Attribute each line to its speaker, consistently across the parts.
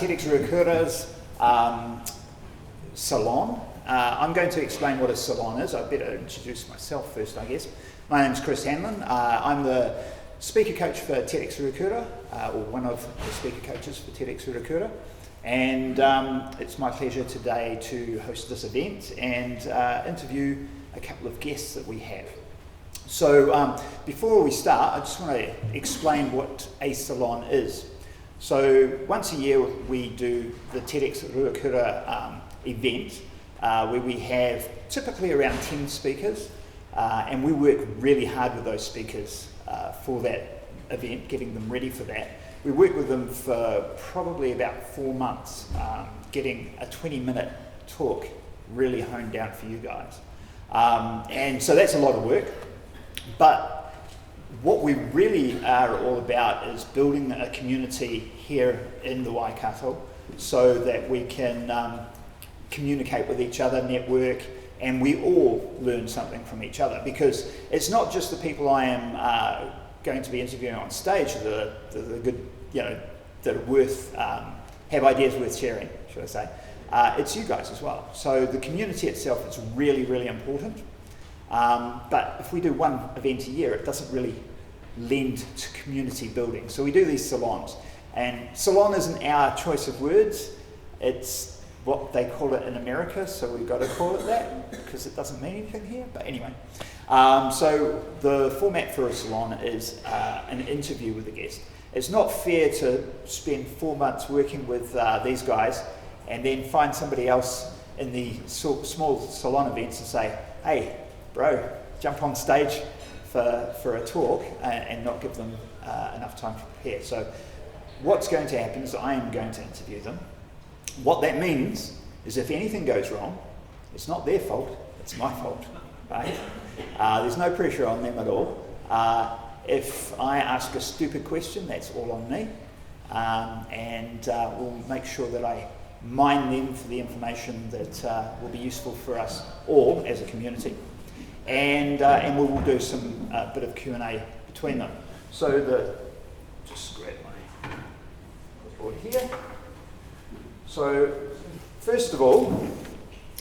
Speaker 1: TEDxRuakura's salon. I'm going to explain what a salon is. I better introduce myself first, I guess. My name's Chris Hanlon. I'm the speaker coach for TEDxRuakura, or one of the speaker coaches for TEDxRuakura. And it's my pleasure today to host this event and interview a couple of guests that we have. So before we start, I just want to explain what a salon is. So once a year we do the TEDxRuakura event where we have typically around 10 speakers and we work really hard with those speakers for that event, getting them ready for that. We work with them for probably about 4 months, getting a 20-minute talk really honed down for you guys. And so that's a lot of work. But what we really are all about is building a community here in the Waikato so that we can communicate with each other, network, and we all learn something from each other. Because it's not just the people I am going to be interviewing on stage that are good, that are worth, have ideas worth sharing, should I say. It's you guys as well. So the community itself is really, really important. But if we do one event a year, it doesn't really lend to community building. So we do these salons. And salon isn't our choice of words. It's what they call it in America, so we've got to call it that because it doesn't mean anything here. But anyway, so the format for a salon is an interview with a guest. It's not fair to spend 4 months working with these guys and then find somebody else in the small salon events and say, hey, bro, jump on stage for a talk and not give them enough time to prepare. So what's going to happen is I am going to interview them. What that means is if anything goes wrong, it's not their fault, it's my fault, right? There's no pressure on them at all. If I ask a stupid question, that's all on me. And we'll make sure that I mine them for the information that will be useful for us all as a community. And we will do some bit of Q&A between them. So just grab my board here. So first of all,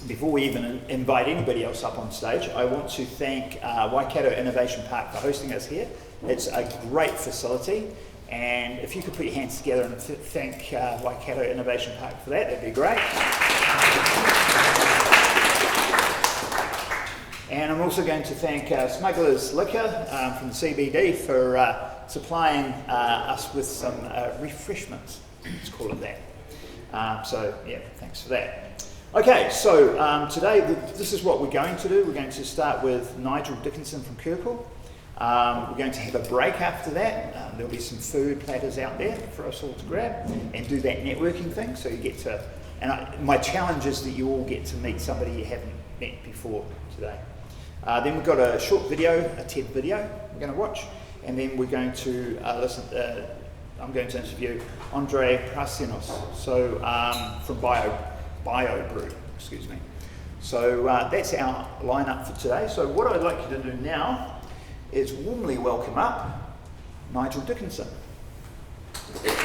Speaker 1: before we even invite anybody else up on stage, I want to thank Waikato Innovation Park for hosting us here. It's a great facility, and if you could put your hands together and thank Waikato Innovation Park for that, that'd be great. And I'm also going to thank Smugglers Liquor from the CBD for supplying us with some refreshments, let's call it that. So yeah, thanks for that. Okay, so today this is what we're going to do. We're going to start with Nigel Dickinson from Kirkyl. We're going to have a break after that. There'll be some food platters out there for us all to grab and do that networking thing. So you get to, my challenge is that you all get to meet somebody you haven't met before today. Then we've got a short video, a TED video we're going to watch, and then we're going to I'm going to interview Andre Prasinos, so from Bio Brew, excuse me. So that's our lineup for today. So what I'd like you to do now is warmly welcome up Nigel Dickinson. Have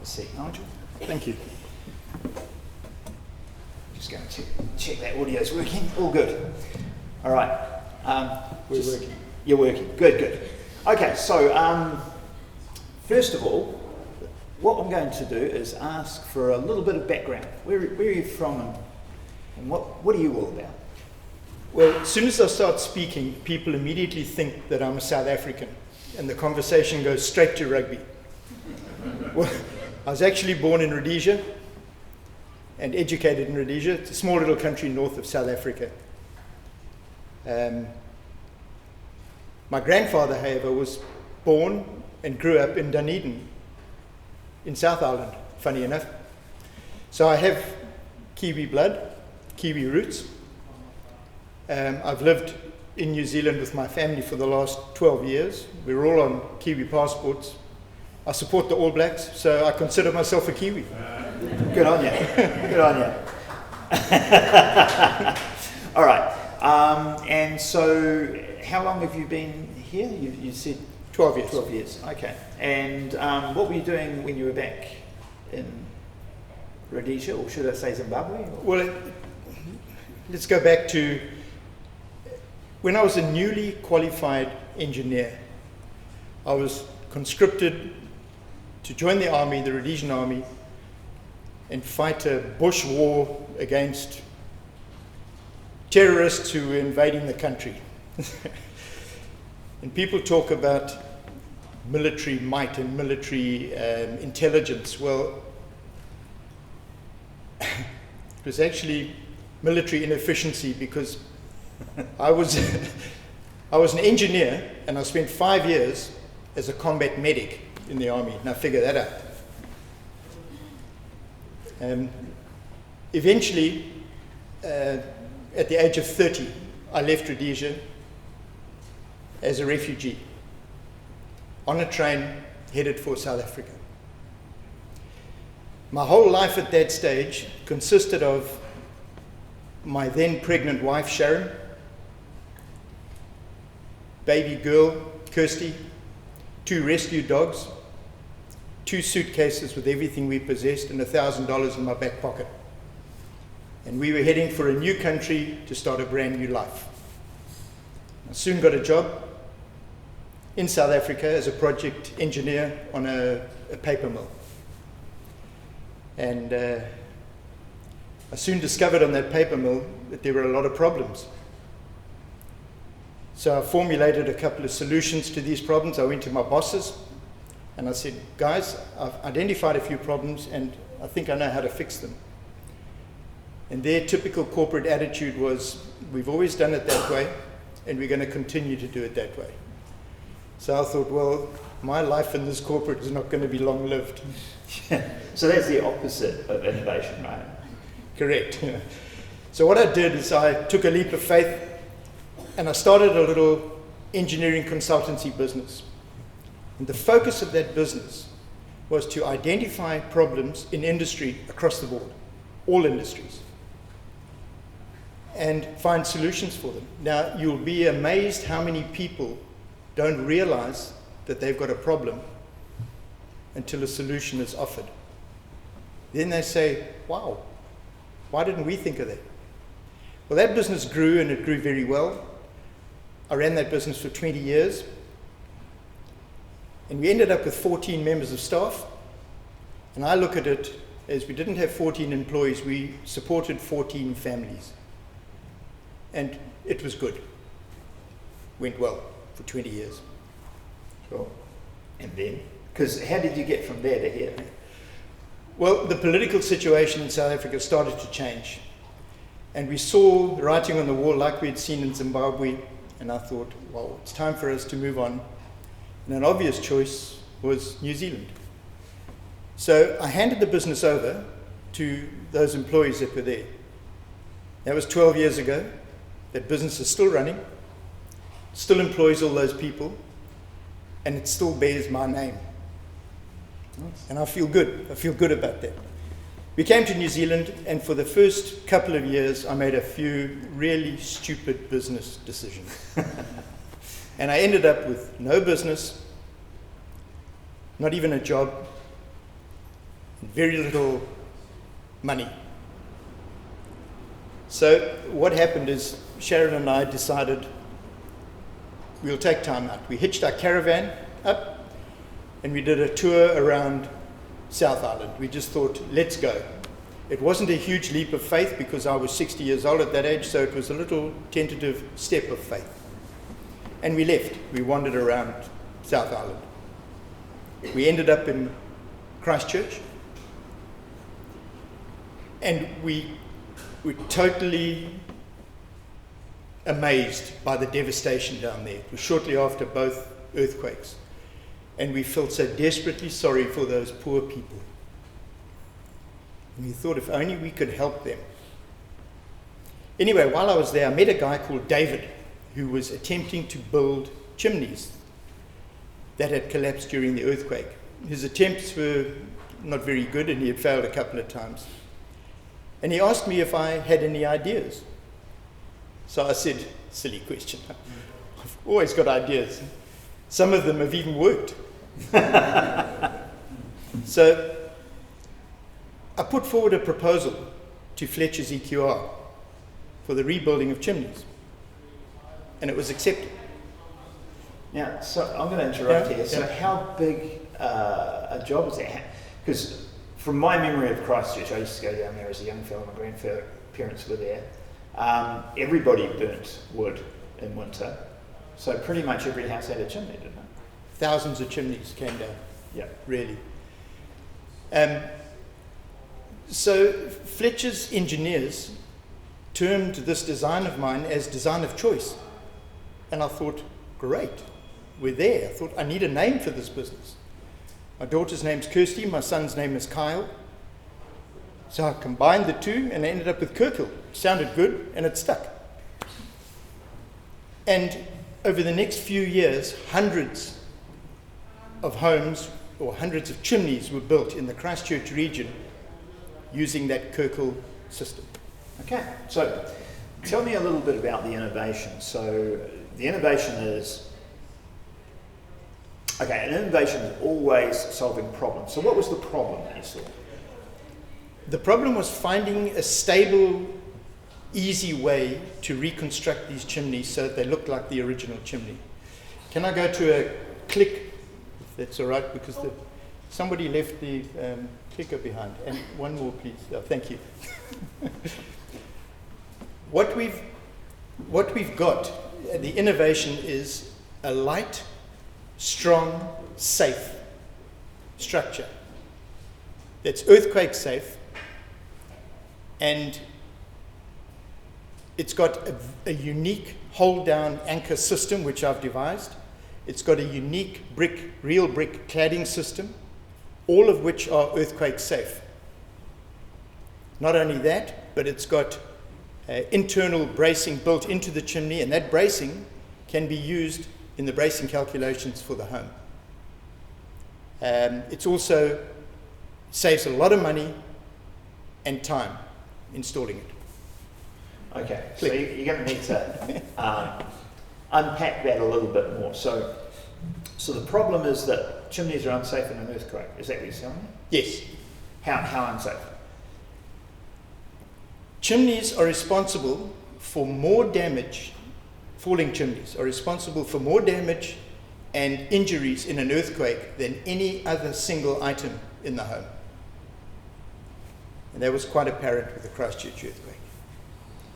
Speaker 1: a seat, Nigel.
Speaker 2: Thank you.
Speaker 1: Just going to check that audio's working. All good. All right.
Speaker 2: We're working.
Speaker 1: You're working. Good, good. Okay, so first of all, what I'm going to do is ask for a little bit of background. Where are you from and what are you all about?
Speaker 2: Well, as soon as I start speaking, people immediately think that I'm a South African, and the conversation goes straight to rugby. Well, I was actually born in Rhodesia and educated in Rhodesia. It's a small little country north of South Africa. My grandfather, however, was born and grew up in Dunedin, in South Island, funny enough. So I have Kiwi blood, Kiwi roots. I've lived in New Zealand with my family for the last 12 years. We're all on Kiwi passports. I support the All Blacks, so I consider myself a Kiwi.
Speaker 1: Good on you. Good on you. All right. And so, how long have you been here? You said
Speaker 2: 12 years.
Speaker 1: 12 years, okay. And what were you doing when you were back in Rhodesia, or should I say Zimbabwe?
Speaker 2: Well, let's go back to when I was a newly qualified engineer. I was conscripted to join the army, the Rhodesian army, and fight a bush war against terrorists who were invading the country. And people talk about military might and military intelligence. Well, it was actually military inefficiency, because I was an engineer, and I spent 5 years as a combat medic in the army. Now figure that out. Eventually, at the age of 30, I left Rhodesia as a refugee on a train headed for South Africa. My whole life at that stage consisted of my then pregnant wife, Sharon, baby girl, Kirsty, 2 rescue dogs, 2 suitcases with everything we possessed, and $1,000 in my back pocket. And we were heading for a new country to start a brand new life. I soon got a job in South Africa as a project engineer on a paper mill. And I soon discovered on that paper mill that there were a lot of problems. So I formulated a couple of solutions to these problems. I went to my bosses and I said, guys, I've identified a few problems and I think I know how to fix them. And their typical corporate attitude was, we've always done it that way and we're going to continue to do it that way. So I thought, well, my life in this corporate is not going to be long-lived.
Speaker 1: So that's the opposite of innovation, right?
Speaker 2: Correct. So what I did is I took a leap of faith and I started a little engineering consultancy business. And the focus of that business was to identify problems in industry across the board, all industries, and find solutions for them. Now, you'll be amazed how many people don't realize that they've got a problem until a solution is offered. Then they say, wow, why didn't we think of that? Well, that business grew, and it grew very well. I ran that business for 20 years. And we ended up with 14 members of staff. And I look at it as we didn't have 14 employees, we supported 14 families. And it was good. Went well for 20 years.
Speaker 1: Sure. And then? Because how did you get from there to here?
Speaker 2: Well, the political situation in South Africa started to change. And we saw the writing on the wall like we had seen in Zimbabwe. And I thought, well, it's time for us to move on. And an obvious choice was New Zealand. So I handed the business over to those employees that were there. That was 12 years ago. That business is still running, still employs all those people, and it still bears my name. Nice. And I feel good. I feel good about that. We came to New Zealand, and for the first couple of years, I made a few really stupid business decisions. And I ended up with no business, not even a job, and very little money. So what happened is Sharon and I decided we'll take time out. We hitched our caravan up and we did a tour around South Island. We just thought, let's go. It wasn't a huge leap of faith because I was 60 years old at that age, so it was a little tentative step of faith. And we left. We wandered around South Island. We ended up in Christchurch. And we were totally amazed by the devastation down there. It was shortly after both earthquakes. And we felt so desperately sorry for those poor people. And we thought if only we could help them. Anyway, while I was there, I met a guy called David who was attempting to build chimneys that had collapsed during the earthquake. His attempts were not very good and he had failed a couple of times. And he asked me if I had any ideas. So I said, silly question. I've always got ideas. Some of them have even worked. So I put forward a proposal to Fletcher's EQR for the rebuilding of chimneys, and it was accepted.
Speaker 1: Now, so I'm going to interrupt here. So how big a job is that? Because from my memory of Christchurch, I used to go down there as a young fellow, my grandparents were there. Everybody burnt wood in winter, so pretty much every house had a chimney, didn't it?
Speaker 2: Thousands of chimneys came down.
Speaker 1: Yeah.
Speaker 2: Really. So Fletcher's engineers termed this design of mine as design of choice. And I thought, great, we're there. I thought, I need a name for this business. My daughter's name's Kirsty, my son's name is Kyle. So I combined the two and I ended up with Kirkyl. It sounded good and it stuck. And over the next few years, hundreds of homes or hundreds of chimneys were built in the Christchurch region using that Kirkyl system.
Speaker 1: Okay, so tell me a little bit about the innovation. So the innovation is, okay, an innovation is always solving problems. So what was the problem that you saw?
Speaker 2: The problem was finding a stable, easy way to reconstruct these chimneys so that they look like the original chimney. Can I go to a click, if that's all right, because somebody left the clicker behind. And one more, please. Oh, thank you. What we've got, the innovation is a light, strong, safe structure that's earthquake safe, and it's got a unique hold-down anchor system, which I've devised. It's got a unique real brick cladding system, all of which are earthquake safe. Not only that, but it's got internal bracing built into the chimney, and that bracing can be used in the bracing calculations for the home. It also saves a lot of money and time installing it.
Speaker 1: Okay, so you're going to need to unpack that a little bit more. So the problem is that chimneys are unsafe in an earthquake. Is that what you're telling me?
Speaker 2: Yes.
Speaker 1: How unsafe?
Speaker 2: Chimneys are responsible for more damage, falling chimneys are responsible for more damage and injuries in an earthquake than any other single item in the home. And that was quite apparent with the Christchurch earthquake.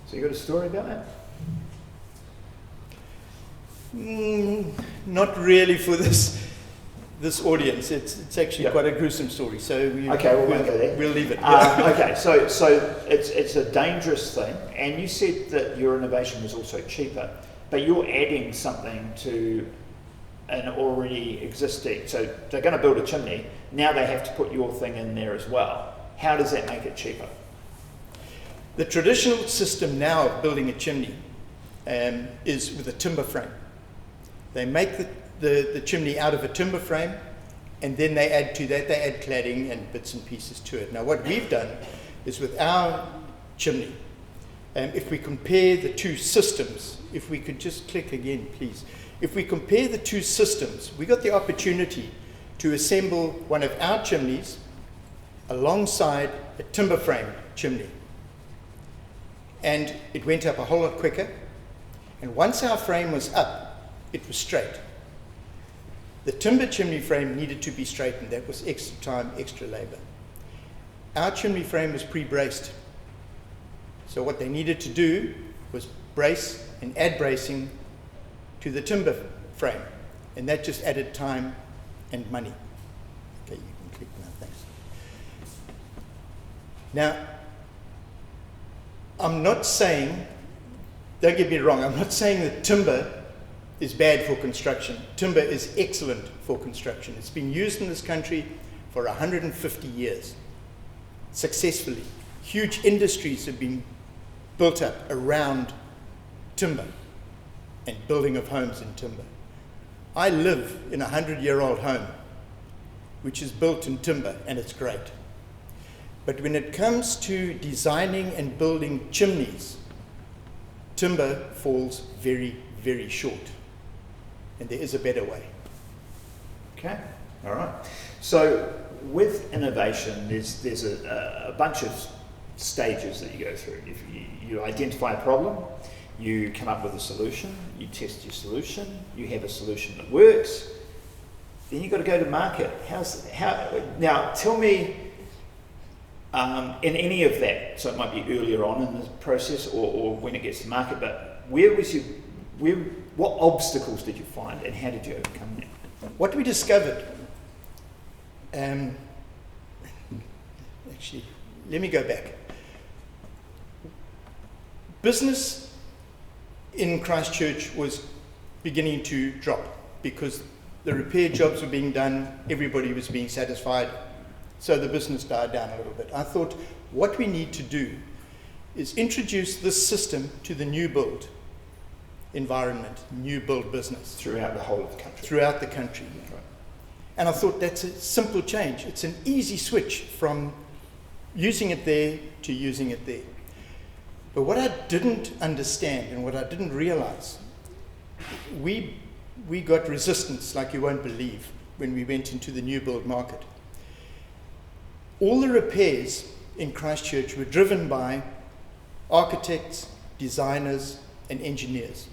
Speaker 1: So you got a story about that?
Speaker 2: Not really for this audience. It's actually quite a gruesome story. So
Speaker 1: we'll go there.
Speaker 2: We'll leave it.
Speaker 1: Okay, so it's a dangerous thing, and you said that your innovation was also cheaper, but you're adding something to an already existing. So they're going to build a chimney. Now they have to put your thing in there as well. How does that make it cheaper?
Speaker 2: The traditional system now of building a chimney is with a timber frame. They make the chimney out of a timber frame, and then they add to that, they add cladding and bits and pieces to it. Now what we've done is with our chimney, if we compare the two systems, if we could just click again, please. If we compare the two systems, we got the opportunity to assemble one of our chimneys alongside a timber frame chimney. And it went up a whole lot quicker. And once our frame was up, it was straight. The timber chimney frame needed to be straightened. That was extra time, extra labor. Our chimney frame was pre-braced. So what they needed to do was brace and add bracing to the timber frame. And that just added time and money. Okay, you can click now, thanks. Now, I'm not saying, don't get me wrong, I'm not saying that timber is bad for construction. Timber is excellent for construction. It's been used in this country for 150 years, successfully. Huge industries have been built up around timber and building of homes in timber. I live in a 100-year-old home, which is built in timber, and it's great. But when it comes to designing and building chimneys, timber falls very, very short. And there is a better way.
Speaker 1: Okay, all right. So with innovation, there's a bunch of stages that you go through. If you identify a problem, you come up with a solution, you test your solution, you have a solution that works, then you've got to go to market. Now tell me, in any of that, so it might be earlier on in the process or when it gets to market, but what obstacles did you find and how did you overcome them?
Speaker 2: What we discovered, actually, let me go back. Business in Christchurch was beginning to drop because the repair jobs were being done, everybody was being satisfied, so the business died down a little bit. I thought what we need to do is introduce this system to the new build environment, new build business.
Speaker 1: Throughout the whole of the country.
Speaker 2: Throughout the country.
Speaker 1: Right.
Speaker 2: And I thought that's a simple change. It's an easy switch from using it there to using it there. But what I didn't understand and what I didn't realize, we got resistance like you won't believe when we went into the new build market. All the repairs in Christchurch were driven by architects, designers, and engineers.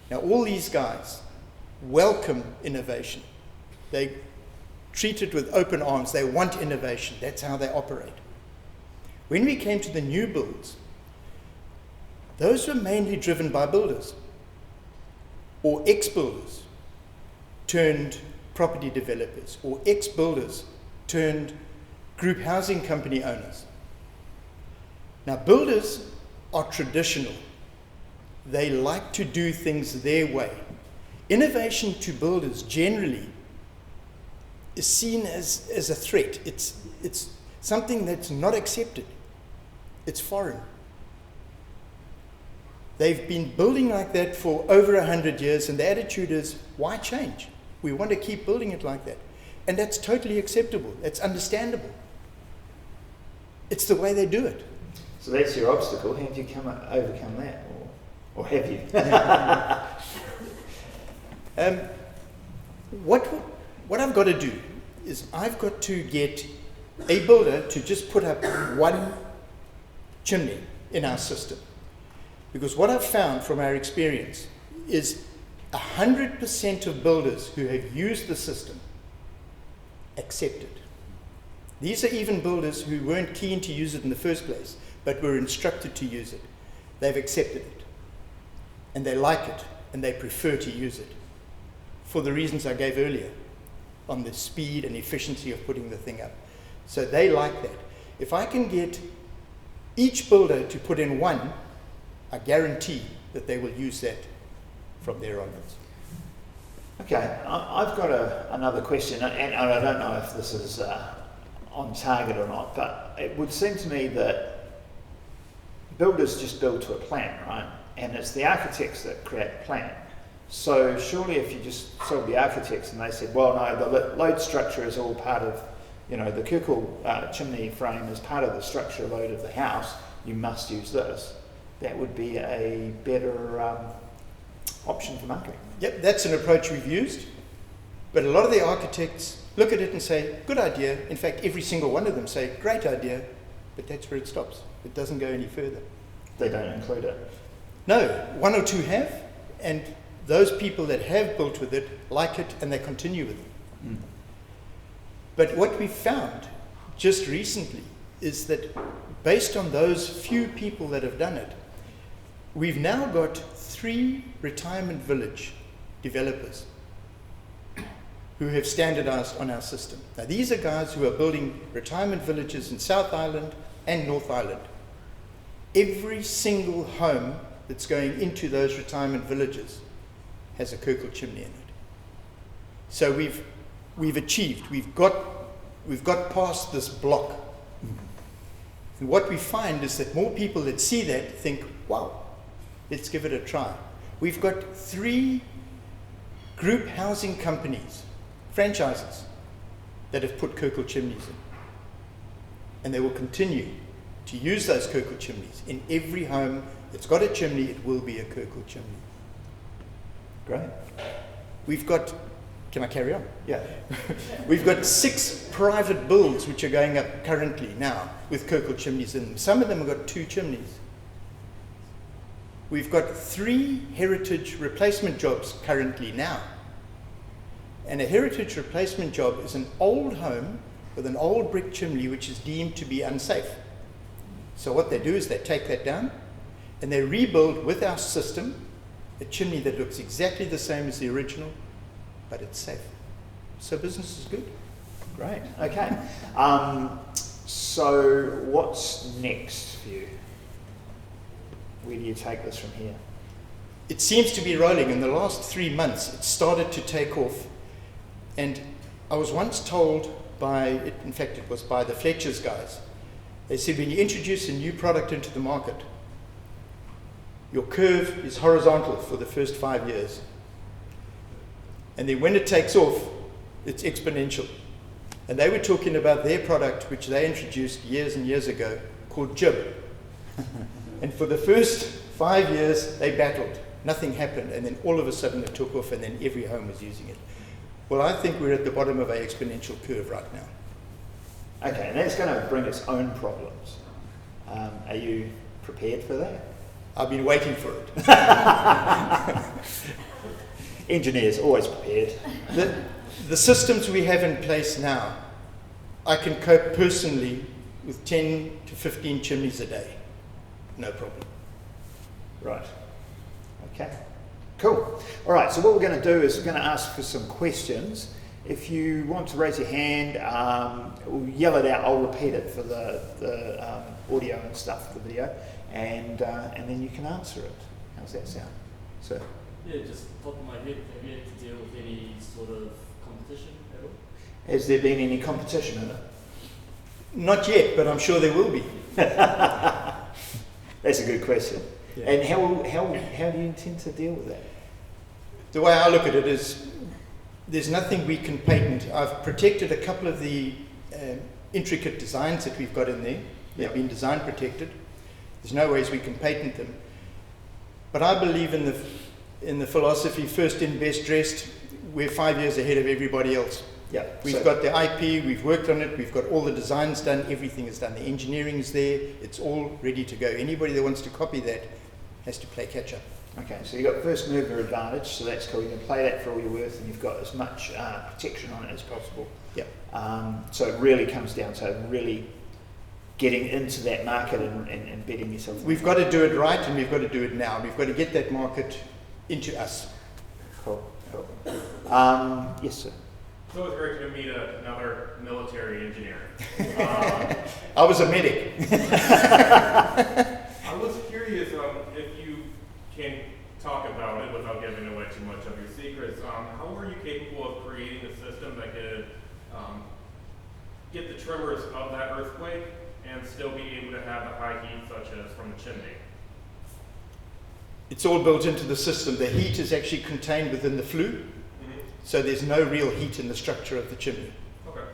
Speaker 2: Now, all these guys welcome innovation. They treat it with open arms. They want innovation. That's how they operate. When we came to the new builds, those were mainly driven by builders or ex-builders turned property developers or ex-builders turned group housing company owners. Now, builders are traditional. They like to do things their way. Innovation to builders generally is seen as a threat. It's something that's not accepted. It's foreign. They've been building like that for over 100 years, and the attitude is, why change? We want to keep building it like that. And that's totally acceptable. That's understandable. It's the way they do it.
Speaker 1: So that's your obstacle. How did you overcome that? Or have you?
Speaker 2: What I've got to do is I've got to get a builder to just put up one chimney in our system. Because what I've found from our experience is 100% of builders who have used the system accept it. These are even builders who weren't keen to use it in the first place, but were instructed to use it. They've accepted it. And they like it, and they prefer to use it for the reasons I gave earlier on the speed and efficiency of putting the thing up. So they like that. If I can get each builder to put in one, I guarantee that they will use that from there onwards.
Speaker 1: Okay, I've got another question, and I don't know if this is on target or not, but it would seem to me that builders just build to a plan, right? And it's the architects that create a plan. So surely if you just sold the architects and they said, well, no, the load structure is all part of, the Kirkyl chimney frame is part of the structure load of the house, you must use this. That would be a better option for marketing.
Speaker 2: Yep, that's an approach we've used. But a lot of the architects look at it and say, good idea. In fact, every single one of them say, great idea, but that's where it stops. It doesn't go any further.
Speaker 1: They don't include it.
Speaker 2: No, one or two have, and those people that have built with it like it and they continue with it. Mm. But what we found just recently is that based on those few people that have done it, we've now got 3 retirement village developers who have standardized on our system. Now, these are guys who are building retirement villages in South Island and North Island. Every single home that's going into those retirement villages has a Kirkyl chimney in it. So we've achieved, we've got past this block. And what we find is that more people that see that think, wow, let's give it a try. We've got 3 group housing companies, franchises, that have put Kirkyl chimneys in. And they will continue to use those Kirkyl chimneys in every home it's got a chimney, it will be a Kirkyl chimney.
Speaker 1: Great.
Speaker 2: We've got, can I carry on?
Speaker 1: Yeah.
Speaker 2: We've got 6 private builds which are going up currently now with Coco Chimneys in them. Some of them have got 2 chimneys. We've got 3 heritage replacement jobs currently now. And a heritage replacement job is an old home with an old brick chimney which is deemed to be unsafe. So what they do is they take that down and they rebuild with our system a chimney that looks exactly the same as the original, but it's safe. So business is good.
Speaker 1: Great. Okay. So what's next for you? Where do you take this from here?
Speaker 2: It seems to be rolling. In the last 3 months, it started to take off. And I was once told in fact it was by the Fletcher's guys, they said when you introduce a new product into the market, your curve is horizontal for the first 5 years. And then when it takes off, it's exponential. And they were talking about their product, which they introduced years and years ago, called Jib. And for the first 5 years, they battled. Nothing happened. And then all of a sudden it took off, and then every home was using it. Well, I think we're at the bottom of an exponential curve right now.
Speaker 1: Okay, and that's going to bring its own problems. Are you prepared for that?
Speaker 2: I've been waiting for it.
Speaker 1: Engineers, always prepared.
Speaker 2: The systems we have in place now, I can cope personally with 10 to 15 chimneys a day. No problem.
Speaker 1: Right. Okay. Cool. All right, so what we're going to do is we're going to ask for some questions. If you want to raise your hand, we'll yell it out. I'll repeat it for the audio and stuff, the video, and then you can answer it. How's that sound? So.
Speaker 3: Yeah, just top of my head, have you had to deal with any sort of competition at all?
Speaker 1: Has there been any competition in it?
Speaker 2: Not yet, but I'm sure there will be.
Speaker 1: That's a good question.
Speaker 2: Yeah.
Speaker 1: And how do you intend to deal with that?
Speaker 2: The way I look at it is there's nothing we can patent. I've protected a couple of the intricate designs that we've got in there. They've been design protected. There's no ways we can patent them. But I believe in the philosophy, first in, best dressed. We're 5 years ahead of everybody else.
Speaker 1: Yeah.
Speaker 2: We've got the IP, we've worked on it, we've got all the designs done, everything is done. The engineering is there, it's all ready to go. Anybody that wants to copy that has to play catch up.
Speaker 1: Okay, so you've got first mover advantage, so that's cool. You can play that for all you're worth, and you've got as much protection on it as possible.
Speaker 2: Yep.
Speaker 1: So it really comes down to really getting into that market and betting yourself.
Speaker 2: We've got to do it right, and we've got to do it now. We've got to get that market into us.
Speaker 1: Cool. Yes, sir.
Speaker 4: So it's great to meet another military engineer.
Speaker 2: I was a medic.
Speaker 4: I was curious if you can talk about it without giving away too much of your secrets. How were you capable of creating a system that could get the tremors of that earthquake and still be able to have the high heat such as from the chimney?
Speaker 2: It's all built into the system. The heat is actually contained within the flue, so there's no real heat in the structure of the chimney.
Speaker 4: Okay.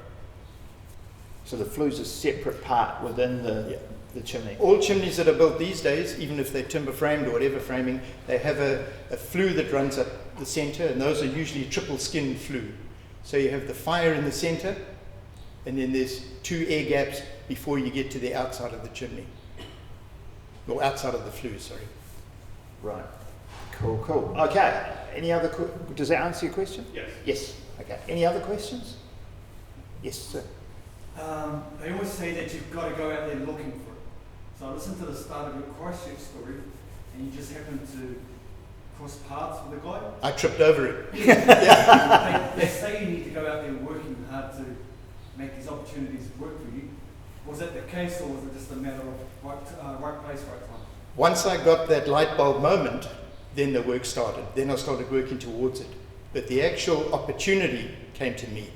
Speaker 1: So the flue's a separate part within the chimney.
Speaker 2: All chimneys that are built these days, even if they're timber framed or whatever framing, they have a flue that runs up the center, and those are usually triple skin flue. So you have the fire in the center, and then there's 2 air gaps before you get to the outside of the chimney. Or outside of the flue, sorry.
Speaker 1: Right. Cool. Okay. Any other? Does that answer your question?
Speaker 4: Yes.
Speaker 1: Yes. Okay. Any other questions? Yes, sir.
Speaker 5: They always say that you've got to go out there looking for it. So I listened to the start of your Christchurch story, and you just happened to cross paths with a guy.
Speaker 2: I tripped over it.
Speaker 5: They say you need to go out there working hard to make these opportunities work for you. Was that the case, or was it just a matter of right place, right time?
Speaker 2: Once I got that light bulb moment, then the work started. Then I started working towards it. But the actual opportunity came to me.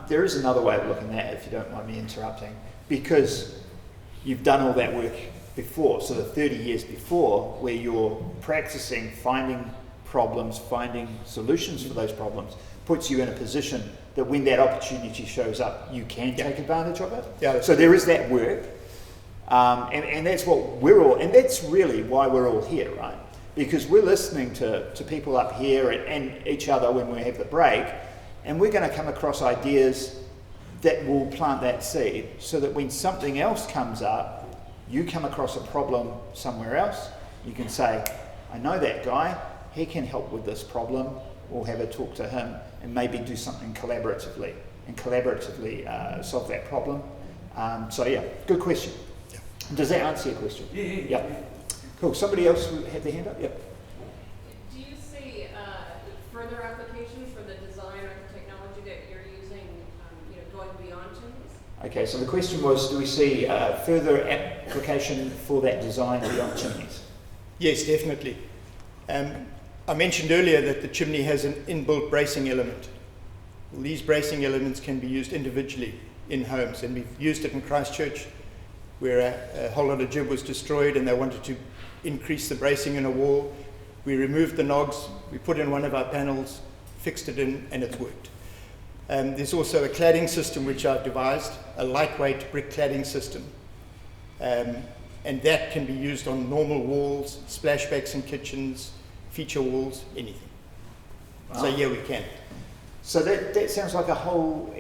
Speaker 1: There is another way of looking at it, if you don't mind me interrupting, because you've done all that work before, so the 30 years before, where you're practicing finding problems, finding solutions for those problems, puts you in a position that when that opportunity shows up, you can take advantage of it.
Speaker 2: Yeah.
Speaker 1: So there is that work. And that's what we're all, and that's really why we're all here, right? Because we're listening to people up here and each other when we have the break, and we're going to come across ideas that will plant that seed so that when something else comes up, you come across a problem somewhere else, you can say, I know that guy, he can help with this problem, we'll have a talk to him and maybe do something collaboratively solve that problem. So yeah, good question.
Speaker 2: Yeah.
Speaker 1: Does that answer your question?
Speaker 5: Yeah.
Speaker 1: Yep. Cool. Somebody else had their hand up? Yep.
Speaker 6: Do you see further applications for the design or the technology that you're using, going beyond chimneys?
Speaker 1: Okay, so the question was, do we see further application for that design beyond chimneys?
Speaker 2: Yes, definitely. I mentioned earlier that the chimney has an inbuilt bracing element. Well, these bracing elements can be used individually in homes, and we've used it in Christchurch, where a whole lot of jib was destroyed and they wanted to increase the bracing in a wall. We removed the nogs, we put in one of our panels, fixed it in, and it's worked. There's also a cladding system which I've devised, a lightweight brick cladding system. And that can be used on normal walls, splashbacks in kitchens, feature walls, anything.
Speaker 1: Wow.
Speaker 2: So yeah, we can.
Speaker 1: So that sounds like a whole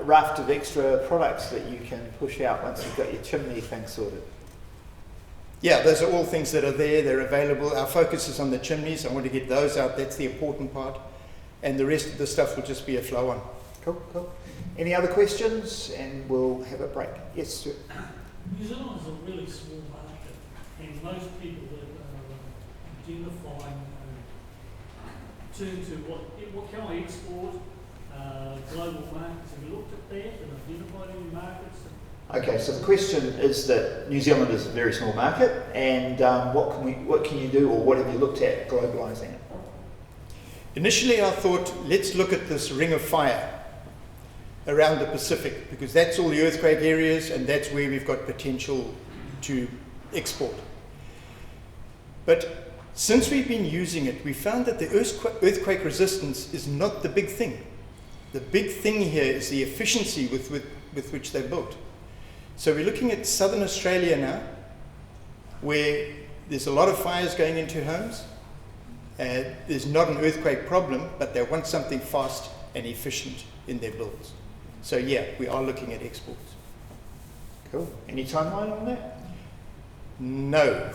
Speaker 1: raft of extra products that you can push out once you've got your chimney thing sorted.
Speaker 2: Yeah, those are all things that are there, they're available. Our focus is on the chimneys. I want to get those out, that's the important part. And the rest of the stuff will just be a flow on.
Speaker 1: Cool. Any other questions? And we'll have a break. Yes, Stuart.
Speaker 7: New Zealand is a really small market, and most people that are identifying turn to what can I export, global markets. Have you looked at that and identified any markets?
Speaker 1: Okay, so the question is that New Zealand is a very small market, and what can you do, or what have you looked at globalising it?
Speaker 2: Initially I thought, let's look at this ring of fire around the Pacific, because that's all the earthquake areas and that's where we've got potential to export. But since we've been using it, we found that the earthquake resistance is not the big thing. The big thing here is the efficiency with which they're built. So we're looking at southern Australia now, where there's a lot of fires going into homes. There's not an earthquake problem, but they want something fast and efficient in their builds. So yeah, we are looking at exports.
Speaker 1: Cool. Any timeline on that?
Speaker 2: No.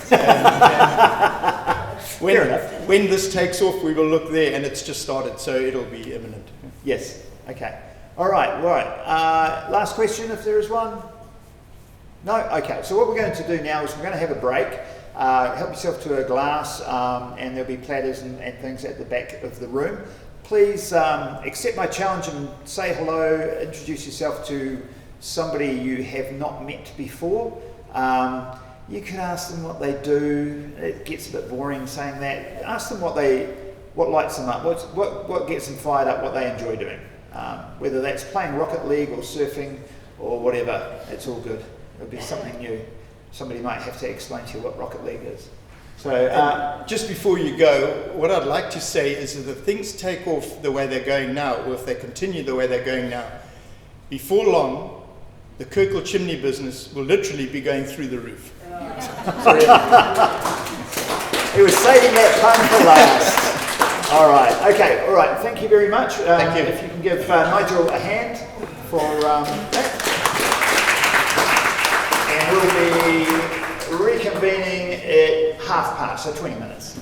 Speaker 1: Fair enough.
Speaker 2: When this takes off, we will look there, and it's just started, so it'll be imminent.
Speaker 1: Yes. Okay. All right. Last question, if there is one. No? Okay. So what we're going to do now is we're going to have a break. Help yourself to a glass, and there'll be platters and things at the back of the room. Please accept my challenge and say hello, introduce yourself to somebody you have not met before. You can ask them what they do. It gets a bit boring saying that. Ask them what lights them up, what gets them fired up, what they enjoy doing. Whether that's playing Rocket League or surfing or whatever, it's all good. It'll be something new. Somebody might have to explain to you what Rocket League is. So
Speaker 2: just before you go, what I'd like to say is that if things take off the way they're going now, or if they continue the way they're going now, before long, the Kirkyl chimney business will literally be going through the roof.
Speaker 1: He was saving that pun for last. All right. Thank you very much.
Speaker 2: Thank you.
Speaker 1: If you can give Nigel a hand for that. And we'll be reconvening at past, so 20 minutes.